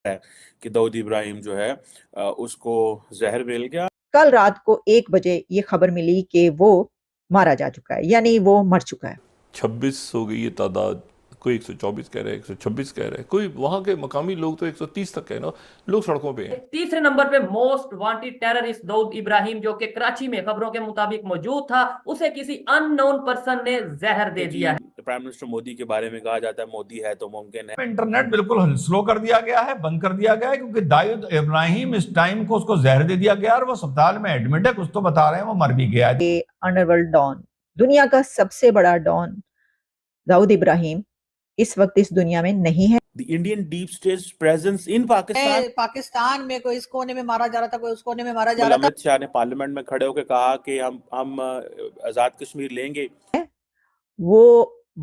है कि दाऊद इब्राहिम जो है उसको जहर मिल गया। कल रात को 1 बजे ये खबर मिली कि वो मारा जा चुका है, यानी वो मर चुका है। 26 हो गई ये तादाद। कोई 124 कह रहे हैं, 126 कह रहे हैं, कोई वहां के मकामी लोग तो 130 तक कह, ना लोग सड़कों पे हैं। तीसरे नंबर पे most wanted terrorist Dawood Ibrahim, जो कि कराची में खबरों के मुताबिक मौजूद था, उसे किसी अननोन पर्सन ने जहर दे दिया है। प्राइम मिनिस्टर मोदी के बारे में कहा जाता है मोदी है तो मुमकिन है। इंटरनेट बिल्कुल स्लो कर दिया गया है, बंद कर दिया गया है, क्योंकि दाऊद इब्राहिम इस टाइम को उसको जहर दे दिया गया और वो अस्पताल में एडमिट है। कुछ तो बता रहे हैं वो मर भी गया है। ये अंडरवर्ल्ड डॉन, दुनिया का सबसे बड़ा डॉन दाऊद इब्राहिम इस वक्त इस दुनिया में नहीं है। The Indian deep state presence in Pakistan Pakistan में कोई इस कोने में मारा जा रहा था, कोई उस कोने में मारा जा रहा था। अमित शाह ने पार्लियामेंट में खड़े होकर कहा कि हम आजाद कश्मीर लेंगे। वो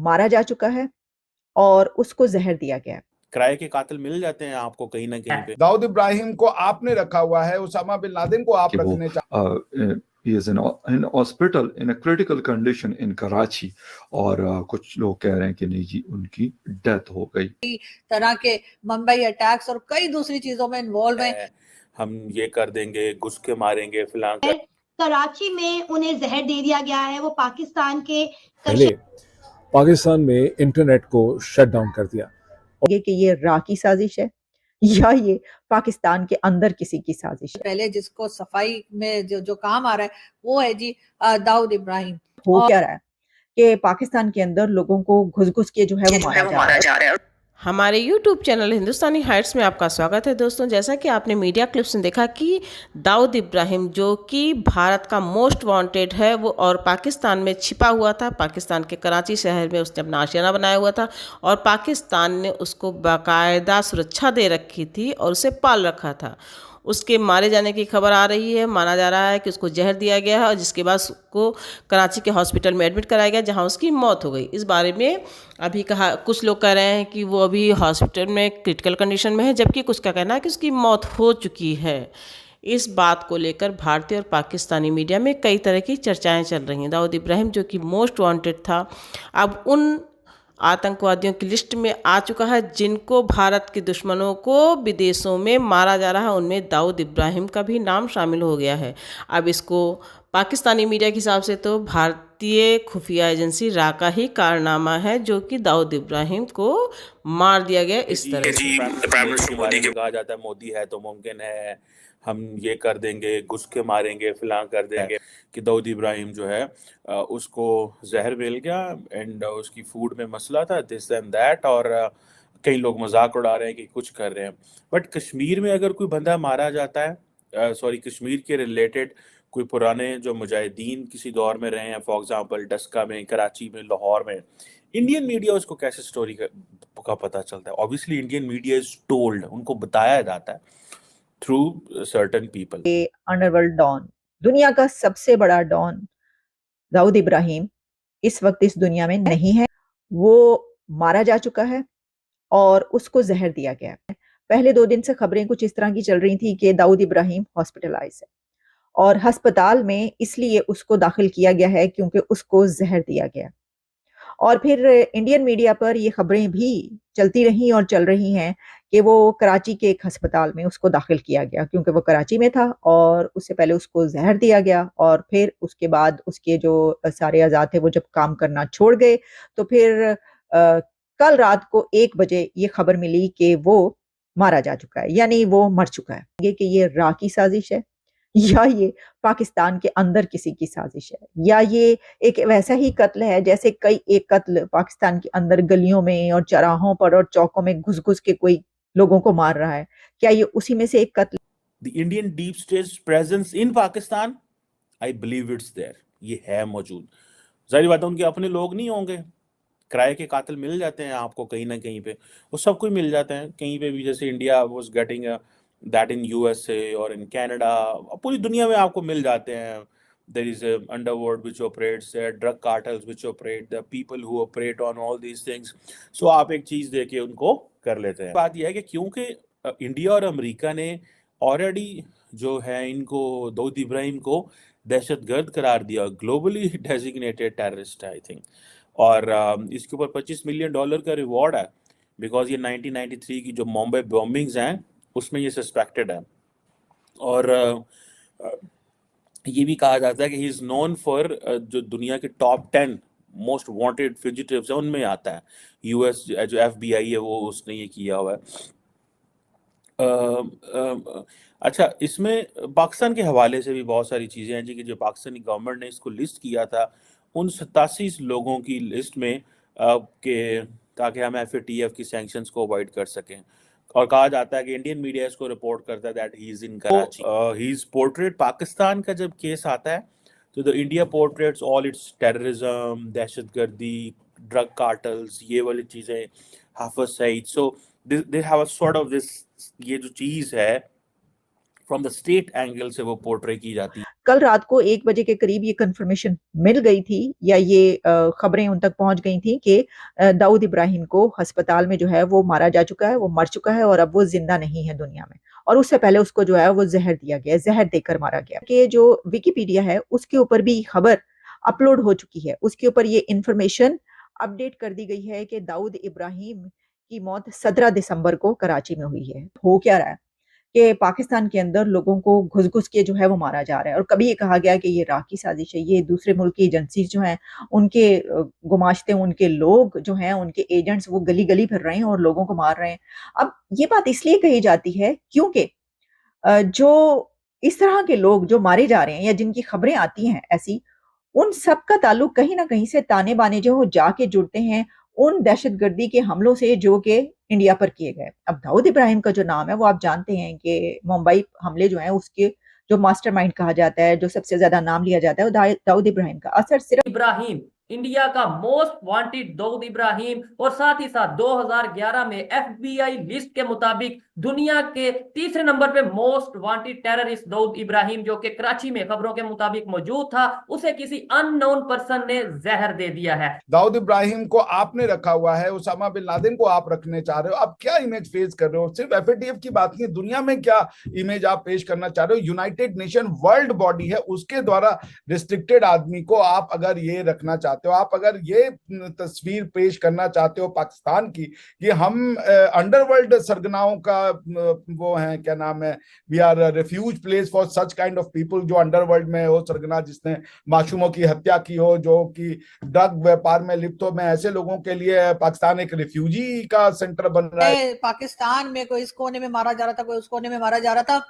मारा जा चुका है और उसको जहर दिया गया है। किराए के कातिल मिल जाते हैं आपको कहीं ना कहीं पे। दाऊद इब्राहिम को आपने रखा हुआ है, उसामा बिन लादेन को आप रखने चाहते। He is in hospital in a critical condition in Karachi और कुछ लोग कह रहे हैं कि नहीं जी उनकी डेथ हो गई। तरह के मुंबई अटैक्स और कई दूसरी चीजों में इन्वॉल्व हैं। हम ये कर देंगे, घुस के मारेंगे, फिलहाल कराची में उन्हें जहर दे दिया गया है। वो पाकिस्तान के पहले पाकिस्तान में इंटरनेट को शट डाउन कर दिया। कि ये रा की साजिश है या ये पाकिस्तान के अंदर किसी की साजिश है। पहले जिसको सफाई में जो काम आ रहा है वो है जी दाऊद इब्राहिम। हो क्या रहा है कि पाकिस्तान के अंदर लोगों को घुस घुस के जो है वो मारा जा रहा है। हमारे YouTube चैनल हिंदुस्तानी हाइट्स में आपका स्वागत है दोस्तों। जैसा कि आपने मीडिया क्लिप्स में देखा कि दाऊद इब्राहिम जो कि भारत का मोस्ट वांटेड है वो और पाकिस्तान में छिपा हुआ था। पाकिस्तान के कराची शहर में उसने अपना आशियाना बनाया हुआ था और पाकिस्तान ने उसको बाकायदा सुरक्षा दे रखी थी और उसे पाल रखा था। उसके मारे जाने की खबर आ रही है। माना जा रहा है कि उसको जहर दिया गया है और जिसके बाद उसको कराची के हॉस्पिटल में एडमिट कराया गया जहां उसकी मौत हो गई। इस बारे में अभी कहा, कुछ लोग कह रहे हैं कि वो अभी हॉस्पिटल में क्रिटिकल कंडीशन में है, जबकि कुछ का कहना है कि उसकी मौत हो चुकी है। इस बात को लेकर भारतीय और पाकिस्तानी मीडिया में कई तरह की चर्चाएँ चल रही हैं। दाऊद इब्राहिम जो कि मोस्ट वांटेड था, अब उन आतंकवादियों की लिस्ट में आ चुका है जिनको भारत के दुश्मनों को विदेशों में मारा जा रहा है। उनमें दाऊद इब्राहिम का भी नाम शामिल हो गया है। अब इसको पाकिस्तानी मीडिया के हिसाब से तो भारतीय खुफिया एजेंसी रा का ही कारनामा है जो कि दाऊद इब्राहिम को मार दिया गया इस तरह से। प्राइम मिनिस्टर मोदी के कहा जाता है मोदी है तो मुमकिन है, हम ये कर देंगे, घुस के मारेंगे, फिलहाल कर देंगे कि दाऊद इब्राहिम जो है उसको जहर मिल गया एंड उसकी फूड में मसला था, दिस एंड दैट। और कई लोग मजाक उड़ा रहे हैं कि कुछ कर रहे हैं। बट कश्मीर में अगर कोई बंदा मारा जाता है, सॉरी कश्मीर के रिलेटेड कोई पुराने जो मुजाहिदीन किसी दौर में रहे हैं, फॉर एग्जांपल डस्का में, कराची में, लाहौर में, इंडियन मीडिया उसको कैसे स्टोरी का पता चलता है? Obviously Indian media is told, उनको बताया जाता है through certain people. Underworld don, दुनिया का सबसे बड़ा डॉन दाऊद इब्राहिम इस वक्त इस दुनिया में नहीं है। वो मारा जा चुका है और उसको जहर दिया गया है। पहले 2 दिन से खबरें कुछ इस तरह की चल रही थी कि दाऊद इब्राहिम हॉस्पिटलाइज है और अस्पताल में इसलिए उसको दाखिल किया गया है क्योंकि उसको जहर दिया गया। और फिर इंडियन मीडिया पर ये खबरें भी चलती रही और चल रही हैं कि वो कराची के एक अस्पताल में उसको दाखिल किया गया क्योंकि वो कराची में था और उससे पहले उसको जहर दिया गया और फिर उसके बाद उसके जो सारे अज़ा थे वो जब काम करना छोड़ गए तो फिर कल रात को 1 बजे ये खबर मिली कि वो मारा जा चुका है, यानी वो मर चुका है। कि ये रा की साजिश है या ये पाकिस्तान के अंदर किसी की साजिश है या ये एक वैसा ही कत्ल है जैसे कई एक कत्ल पाकिस्तान के अंदर गलियों में और चौराहों पर और चौकों में घुस घुस के कोई लोगों को मार रहा है। क्या ये उसी में से एक कत्ल? The Indian deep state presence in Pakistan, I believe it's there, ये है मौजूद। जाहिर बात है उनके अपने लोग नहीं होंगे, किराए के कातिल मिल जाते हैं आपको कहीं ना कहीं पे, वो सब कोई मिल जाते हैं कहीं पे भी। जैसे India was getting that in USA और इन कनाडा, पूरी दुनिया में आपको मिल जाते हैं। There is a underworld which operates, drug cartels which operate, the people who operate on all these things. So आप एक चीज देके उनको कर लेते हैं। बात यह है कि क्योंकि इंडिया और अमेरिका ने ऑलरेडी जो है इनको दाऊद इब्राहिम को दहशतगर्द करार दिया, globally designated terrorist I think, और इसके ऊपर $25 मिलियन का रिवॉर्ड है। बिकॉज ये 1993 की जो मुंबई बॉम्बिंग्स हैं उसमें ये सस्पेक्टेड है। और ये भी कहा जाता है कि ही इज़ नोन फॉर जो दुनिया के टॉप 10 मोस्ट वांटेड फ्यूजिटिव्स हैं उनमें आता है। यूएस जो FBI है वो उसने ये किया हुआ है। अच्छा, इसमें पाकिस्तान के हवाले से भी बहुत सारी चीज़ें हैं जी कि जो पाकिस्तानी गवर्नमेंट ने इसको लिस्ट किया था उन 87 लोगों की लिस्ट में कि ताकि हम FATF की सैंक्शंस को अवॉइड कर सकें। और कहा जाता है कि इंडियन मीडिया इसको रिपोर्ट करता है that he is in Karachi. He is portrait Pakistan का जब केस आता है तो the India portraits all its terrorism, दहशतगर्दी, ड्रग कार्टल्स, ये वाली चीज़ें, Hafiz Saeed. So they have a sort of this, ये जो चीज़ है फ्रॉम द स्टेट एंगल से वो पोर्ट्रे की जाती है। कल रात को 1 बजे के करीब ये कंफर्मेशन मिल गई थी या ये खबरें उन तक पहुंच गई थी कि दाऊद इब्राहिम को अस्पताल में जो है वो मारा जा चुका है, वो मर चुका है और अब वो जिंदा नहीं है दुनिया में। और उससे पहले उसको जो है वो जहर दिया गया, जहर देकर मारा गया। कि जो विकिपीडिया है उसके ऊपर भी खबर अपलोड हो चुकी है, उसके ऊपर ये इंफॉर्मेशन अपडेट कर दी गई है कि दाऊद इब्राहिम की मौत 17 दिसंबर को कराची में हुई है। हो क्या रहा है कि पाकिस्तान के अंदर लोगों को घुस घुस के जो है वो मारा जा रहा है। और कभी ये कहा गया कि ये इराक की साजिश है, ये दूसरे मुल्क की एजेंसी जो हैं उनके गुमाश्ते, उनके लोग जो हैं, उनके एजेंट्स वो गली गली फिर रहे हैं और लोगों को मार रहे हैं। अब ये बात इसलिए कही जाती है क्योंकि जो इस तरह के लोग जो मारे जा रहे हैं या जिनकी खबरें आती हैं ऐसी, उन सब का ताल्लुक कहीं ना कहीं से ताने बाने जो जाके जुड़ते हैं उन दहशतगर्दी के हमलों से जो कि इंडिया पर किए गए। अब दाऊद इब्राहिम का जो नाम है वो आप जानते हैं कि मुंबई हमले जो हैं उसके जो मास्टरमाइंड कहा जाता है, जो सबसे ज्यादा नाम लिया जाता है वो दाऊद इब्राहिम का। असर सिर्फ इब्राहिम इंडिया का मोस्ट वांटेड दाऊद इब्राहिम और साथ ही साथ 2011 में FBI लिस्ट के मुताबिक दुनिया के तीसरे नंबर पे most wanted terrorist Dawood Ibrahim जो कि कराची में खबरों के मुताबिक मौजूद था, उसे किसी अननोन पर्सन ने जहर दे दिया है। दाऊद इब्राहिम को आपने रखा हुआ है, उसामा बिन लादेन को आप रखने चाह रहे हो। आप क्या इमेज फेस कर रहे हो? सिर्फ FATF की बात नहीं, दुनिया में क्या इमेज आप पेश करना चाह रहे हो? यूनाइटेड नेशन वर्ल्ड बॉडी है, उसके द्वारा रिस्ट्रिक्टेड आदमी को आप अगर ये रखना चाहते हो, आप अगर ये तस्वीर पेश करना चाहते हो पाकिस्तान की कि हम अंडरवर्ल्ड सरगनाओं का वो है, क्या नाम है, we are refuge place for such kind of people, जो अंडरवर्ल्ड में हो, सरगना जिसने मासूमों की हत्या की हो, जो कि ड्रग व्यापार में लिप्त हो, मैं ऐसे लोगों के लिए पाकिस्तान एक रिफ्यूजी का सेंटर बन रहा है। पाकिस्तान में कोई इस कोने में मारा जा रहा था, कोई उस कोने में मारा जा रहा था।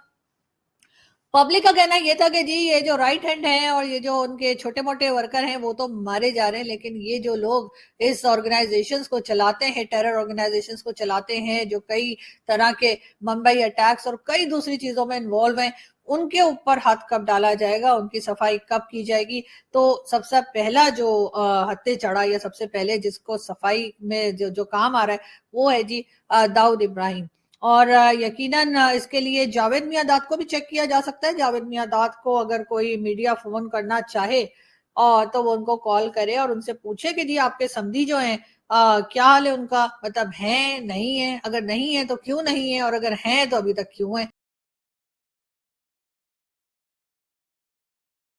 पब्लिक का कहना ये था कि जी ये जो राइट हैंड है और ये जो उनके छोटे मोटे वर्कर हैं वो तो मारे जा रहे हैं, लेकिन ये जो लोग इस ऑर्गेनाइजेशंस को चलाते हैं, टेरर ऑर्गेनाइजेशंस को चलाते हैं, जो कई तरह के मुंबई अटैक्स और कई दूसरी चीजों में इन्वॉल्व हैं, उनके ऊपर हाथ कब डाला जाएगा, उनकी सफाई कब की जाएगी। तो सबसे पहला जो हत्थे चढ़ा या सबसे पहले जिसको सफाई में जो काम आ रहा है वो है जी दाऊद इब्राहिम। और यकीनन इसके लिए जावेद मियादाद को भी चेक किया जा सकता है। जावेद मियादाद को अगर कोई मीडिया फोन करना चाहे और तो वो उनको कॉल करे और उनसे पूछे कि जी आपके समधी जो हैं क्या हाल है उनका, मतलब हैं नहीं है, अगर नहीं है तो क्यों नहीं है, और अगर हैं तो अभी तक क्यों है।